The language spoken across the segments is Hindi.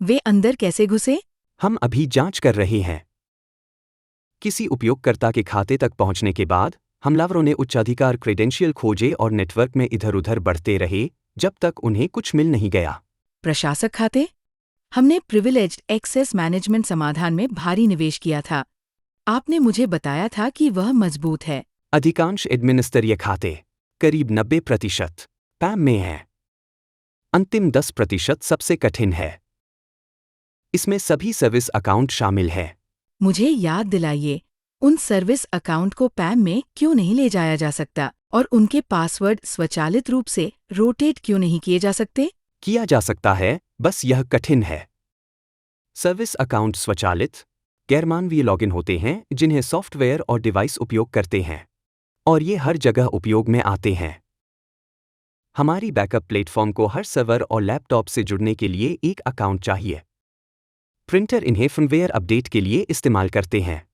वे अंदर कैसे घुसे? हम अभी जांच कर रहे हैं। किसी उपयोगकर्ता के खाते तक पहुंचने के बाद हमलावरों ने उच्चाधिकार क्रेडेंशियल खोजे और नेटवर्क में इधर-उधर बढ़ते रहे जब तक उन्हें कुछ मिल नहीं गया। प्रशासक खाते? हमने प्रिविलेज्ड एक्सेस मैनेजमेंट समाधान में भारी निवेश किया था। आपने मुझे बताया था कि वह मजबूत है। अधिकांश एडमिनिस्ट्रेटिव खाते, करीब 90%, पैम में हैं। अंतिम 10% सबसे कठिन है। इसमें सभी सर्विस अकाउंट शामिल है। मुझे याद दिलाइए, उन सर्विस अकाउंट को पैम में क्यों नहीं ले जाया जा सकता और उनके पासवर्ड स्वचालित रूप से रोटेट क्यों नहीं किए जा सकते? किया जा सकता है, बस यह कठिन है। सर्विस अकाउंट स्वचालित, गैरमानवीय लॉगिन होते हैं जिन्हें सॉफ्टवेयर और डिवाइस उपयोग करते हैं, और ये हर जगह उपयोग में आते हैं। हमारी बैकअप प्लेटफॉर्म को हर सर्वर और लैपटॉप से जुड़ने के लिए एक अकाउंट चाहिए। प्रिंटर इन्हें फर्मवेयर अपडेट के लिए इस्तेमाल करते हैं।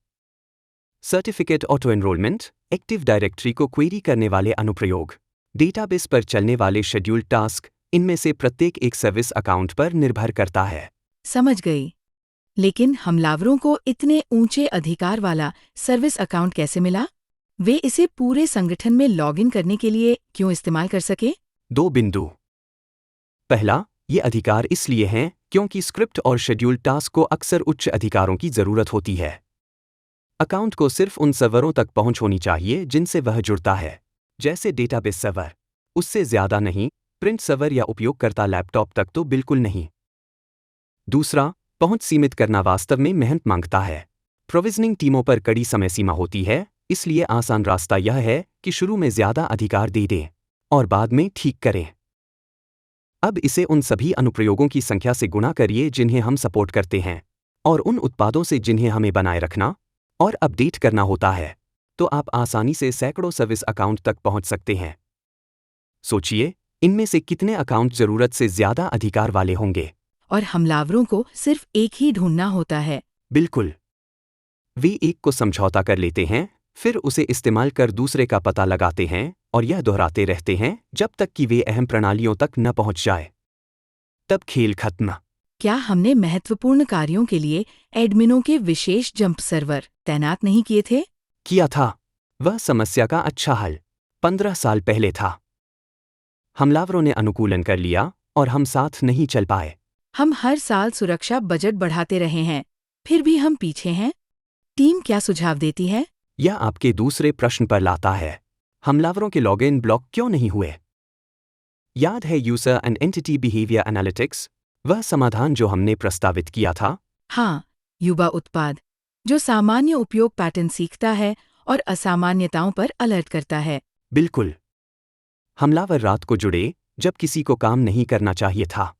Certificate auto enrolment, active directory को क्वेरी करने वाले अनुप्रयोग, डेटाबेस पर चलने वाले शेड्यूल्ड टास्क, इनमें से प्रत्येक एक सर्विस अकाउंट पर निर्भर करता है। समझ गई। लेकिन हमलावरों को इतने ऊंचे अधिकार वाला सर्विस अकाउंट कैसे मिला? वे इसे पूरे संगठन में लॉगिन करने के लिए क्यों इस्तेमाल कर सके? 2 बिंदु। पहला, ये अधिकार इसलिए हैं क्योंकि स्क्रिप्ट और शेड्यूल्ड टास्क को अक्सर उच्च अधिकारों की जरूरत होती है। अकाउंट को सिर्फ उन सर्वरों तक पहुंच होनी चाहिए जिनसे वह जुड़ता है, जैसे डेटाबेस सर्वर। उससे ज्यादा नहीं, प्रिंट सर्वर या उपयोगकर्ता लैपटॉप तक तो बिल्कुल नहीं। दूसरा, पहुंच सीमित करना वास्तव में मेहनत मांगता है। प्रोविजनिंग टीमों पर कड़ी समय सीमा होती है, इसलिए आसान रास्ता यह है कि शुरू में ज्यादा अधिकार दे दें और बाद में ठीक करें। अब इसे उन सभी अनुप्रयोगों की संख्या से गुणा करिए जिन्हें हम सपोर्ट करते हैं, और उन उत्पादों से जिन्हें हमें बनाए रखना और अपडेट करना होता है, तो आप आसानी से सैकड़ों सर्विस अकाउंट तक पहुंच सकते हैं। सोचिए, इनमें से कितने अकाउंट जरूरत से ज्यादा अधिकार वाले होंगे। और हमलावरों को सिर्फ एक ही ढूंढना होता है। बिल्कुल। वे एक को समझौता कर लेते हैं, फिर उसे इस्तेमाल कर दूसरे का पता लगाते हैं और यह दोहराते रहते हैं जब तक कि वे अहम प्रणालियों तक न पहुंच जाए। तब खेल खत्म। क्या हमने महत्वपूर्ण कार्यों के लिए एडमिनों के विशेष जंप सर्वर तैनात नहीं किए थे? किया था। वह समस्या का अच्छा हल 15 साल पहले था। हमलावरों ने अनुकूलन कर लिया और हम साथ नहीं चल पाए। हम हर साल सुरक्षा बजट बढ़ाते रहे हैं, फिर भी हम पीछे हैं। टीम क्या सुझाव देती है? यह आपके दूसरे प्रश्न पर लाता है। हमलावरों के लॉगिन ब्लॉक क्यों नहीं हुए? याद है user and entity behaviour analytics, वह समाधान जो हमने प्रस्तावित किया था? हाँ, युवा उत्पाद, जो सामान्य उपयोग पैटर्न सीखता है और असामान्यताओं पर अलर्ट करता है। बिल्कुल। हमलावर रात को जुड़े जब किसी को काम नहीं करना चाहिए था।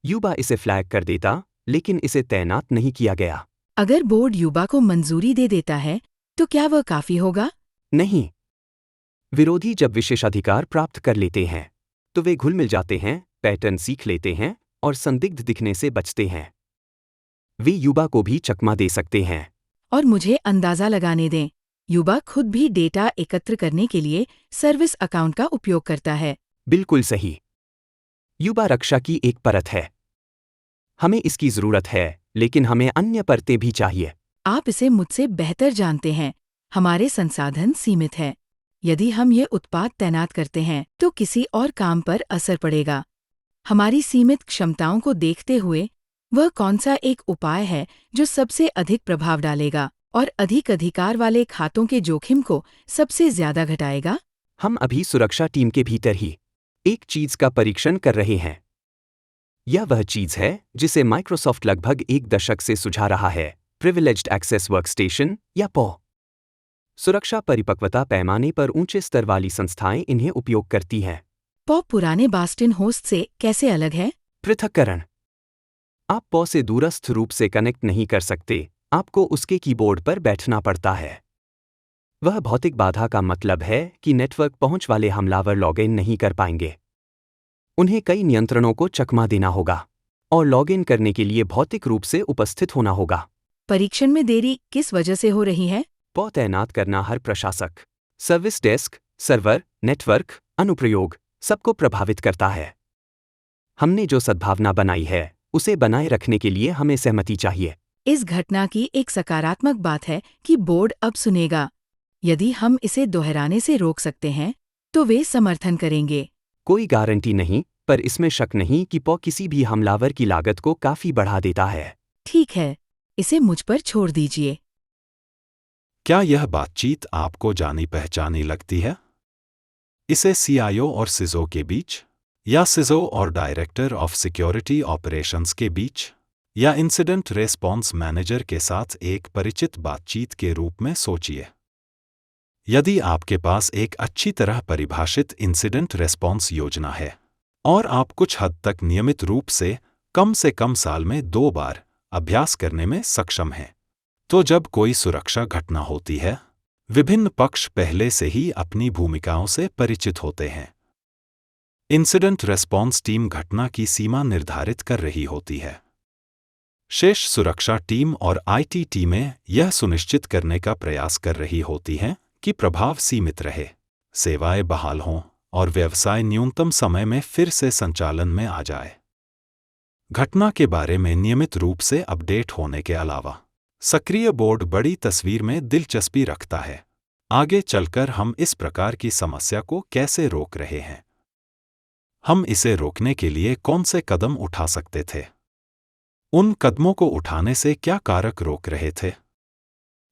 युवा इसे फ्लैग कर देता, लेकिन इसे तैनात नहीं किया गया। अगर बोर्ड युवा को मंजूरी दे देता है, तो क्या वह काफी होगा? नहीं। विरोधी जब विशेषाधिकार प्राप्त कर लेते हैं, तो वे घुल मिल जाते हैं, पैटर्न सीख लेते हैं और संदिग्ध दिखने से बचते हैं। वे युवा को भी चकमा दे सकते हैं। और मुझे अंदाजा लगाने दें, युवा खुद भी डेटा एकत्र करने के लिए सर्विस अकाउंट का उपयोग करता है। बिल्कुल सही। युवा रक्षा की एक परत है। हमें इसकी जरूरत है, लेकिन हमें अन्य परतें भी चाहिए। आप इसे मुझसे बेहतर जानते हैं। हमारे संसाधन सीमित हैं। यदि हम ये उत्पाद तैनात करते हैं, तो किसी और काम पर असर पड़ेगा। हमारी सीमित क्षमताओं को देखते हुए, वह कौन सा एक उपाय है जो सबसे अधिक प्रभाव डालेगा और अधिक अधिकार वाले खातों के जोखिम को सबसे ज्यादा घटाएगा? हम अभी सुरक्षा टीम के भीतर ही एक चीज का परीक्षण कर रहे हैं। यह वह चीज है जिसे माइक्रोसॉफ्ट लगभग एक दशक से सुझा रहा है, प्रिविलेज्ड एक्सेस वर्कस्टेशन या पॉ। सुरक्षा परिपक्वता पैमाने पर ऊंचे स्तर वाली संस्थाएं इन्हें उपयोग करती हैं। पॉ पुराने बास्टिन होस्ट से कैसे अलग है? पृथक्करण। आप पॉ से दूरस्थ रूप से कनेक्ट नहीं कर सकते, आपको उसके कीबोर्ड पर बैठना पड़ता है। वह भौतिक बाधा का मतलब है कि नेटवर्क पहुंच वाले हमलावर लॉगिन नहीं कर पाएंगे। उन्हें कई नियंत्रणों को चकमा देना होगा और लॉगिन करने के लिए भौतिक रूप से उपस्थित होना होगा। परीक्षण में देरी किस वजह से हो रही है? पॉ तैनात करना हर प्रशासक, सर्विस डेस्क, सर्वर, नेटवर्क, अनुप्रयोग सबको प्रभावित करता है। हमने जो सद्भावना बनाई है उसे बनाए रखने के लिए हमें सहमति चाहिए। इस घटना की एक सकारात्मक बात है कि बोर्ड अब सुनेगा। यदि हम इसे दोहराने से रोक सकते हैं, तो वे समर्थन करेंगे। कोई गारंटी नहीं, पर इसमें शक नहीं कि पॉ किसी भी हमलावर की लागत को काफी बढ़ा देता है। ठीक है, इसे मुझ पर छोड़ दीजिए। क्या यह बातचीत आपको जानी पहचानी लगती है? इसे सीआईओ और सीईओ के बीच, या सीईओ और डायरेक्टर ऑफ सिक्योरिटी ऑपरेशंस के बीच, या इंसिडेंट रेस्पॉन्स मैनेजर के साथ एक परिचित बातचीत के रूप में सोचिए। यदि आपके पास एक अच्छी तरह परिभाषित इंसिडेंट रेस्पॉन्स योजना है और आप कुछ हद तक नियमित रूप से कम साल में 2 बार अभ्यास करने में सक्षम हैं, तो जब कोई सुरक्षा घटना होती है, विभिन्न पक्ष पहले से ही अपनी भूमिकाओं से परिचित होते हैं। इंसिडेंट रेस्पॉन्स टीम घटना की सीमा निर्धारित कर रही होती है। शेष सुरक्षा टीम और आईटी टीमें यह सुनिश्चित करने का प्रयास कर रही होती हैं कि प्रभाव सीमित रहे, सेवाएं बहाल हों और व्यवसाय न्यूनतम समय में फिर से संचालन में आ जाए। घटना के बारे में नियमित रूप से अपडेट होने के अलावा सक्रिय बोर्ड बड़ी तस्वीर में दिलचस्पी रखता है। आगे चलकर हम इस प्रकार की समस्या को कैसे रोक रहे हैं? हम इसे रोकने के लिए कौन से कदम उठा सकते थे? उन कदमों को उठाने से क्या कारक रोक रहे थे?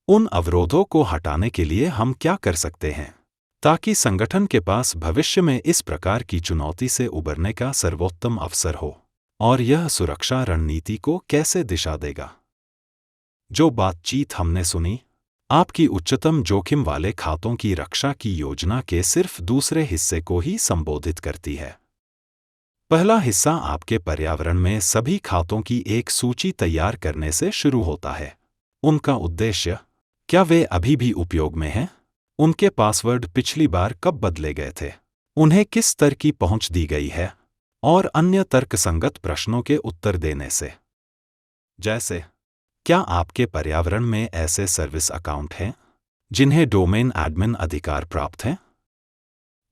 उन अवरोधों को हटाने के लिए हम क्या कर सकते हैं ताकि संगठन के पास भविष्य में इस प्रकार की चुनौती से उबरने का सर्वोत्तम अवसर हो? और यह सुरक्षा रणनीति को कैसे दिशा देगा? जो बातचीत हमने सुनी, आपकी उच्चतम जोखिम वाले खातों की रक्षा की योजना के सिर्फ दूसरे हिस्से को ही संबोधित करती है। पहला हिस्सा आपके पर्यावरण में सभी खातों की एक सूची तैयार करने से शुरू होता है। उनका उद्देश्य, क्या वे अभी भी उपयोग में हैं? उनके पासवर्ड पिछली बार कब बदले गए थे? उन्हें किस स्तर की पहुंच दी गई है? और अन्य तर्कसंगत प्रश्नों के उत्तर देने से, जैसे क्या आपके पर्यावरण में ऐसे सर्विस अकाउंट हैं जिन्हें डोमेन एडमिन अधिकार प्राप्त हैं?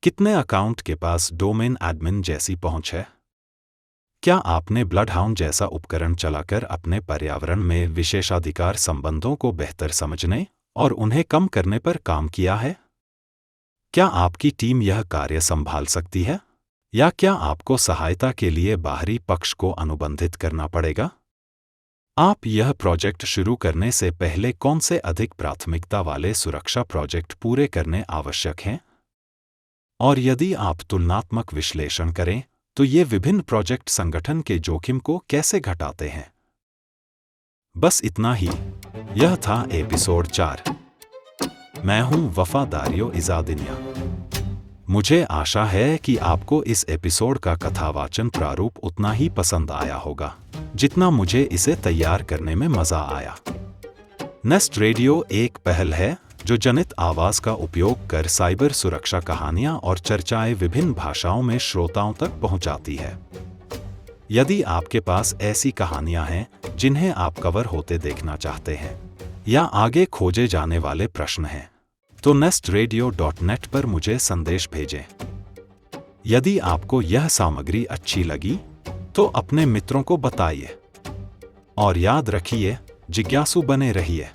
कितने अकाउंट के पास डोमेन एडमिन जैसी पहुंच है? क्या आपने ब्लडहाउंड जैसा उपकरण चलाकर अपने पर्यावरण में विशेषाधिकार संबंधों को बेहतर समझने और उन्हें कम करने पर काम किया है? क्या आपकी टीम यह कार्य संभाल सकती है, या क्या आपको सहायता के लिए बाहरी पक्ष को अनुबंधित करना पड़ेगा? आप यह प्रोजेक्ट शुरू करने से पहले कौन से अधिक प्राथमिकता वाले सुरक्षा प्रोजेक्ट पूरे करने आवश्यक हैं? और यदि आप तुलनात्मक विश्लेषण करें, तो ये विभिन्न प्रोजेक्ट संगठन के जोखिम को कैसे घटाते हैं? बस इतना ही। यह था एपिसोड 4। मैं हूं वफादारियो इजादिनिया। मुझे आशा है कि आपको इस एपिसोड का कथावाचन प्रारूप उतना ही पसंद आया होगा जितना मुझे इसे तैयार करने में मजा आया। नेस्ट रेडियो एक पहल है जो जनित आवाज का उपयोग कर साइबर सुरक्षा कहानियां और चर्चाएं विभिन्न भाषाओं में श्रोताओं तक पहुंचाती है। यदि आपके पास ऐसी कहानियां हैं जिन्हें आप कवर होते देखना चाहते हैं, या आगे खोजे जाने वाले प्रश्न हैं, तो nestradio.net पर मुझे संदेश भेजें। यदि आपको यह सामग्री अच्छी लगी, तो अपने मित्रों को बताइए। और याद रखिए, जिज्ञासु बने रहिए।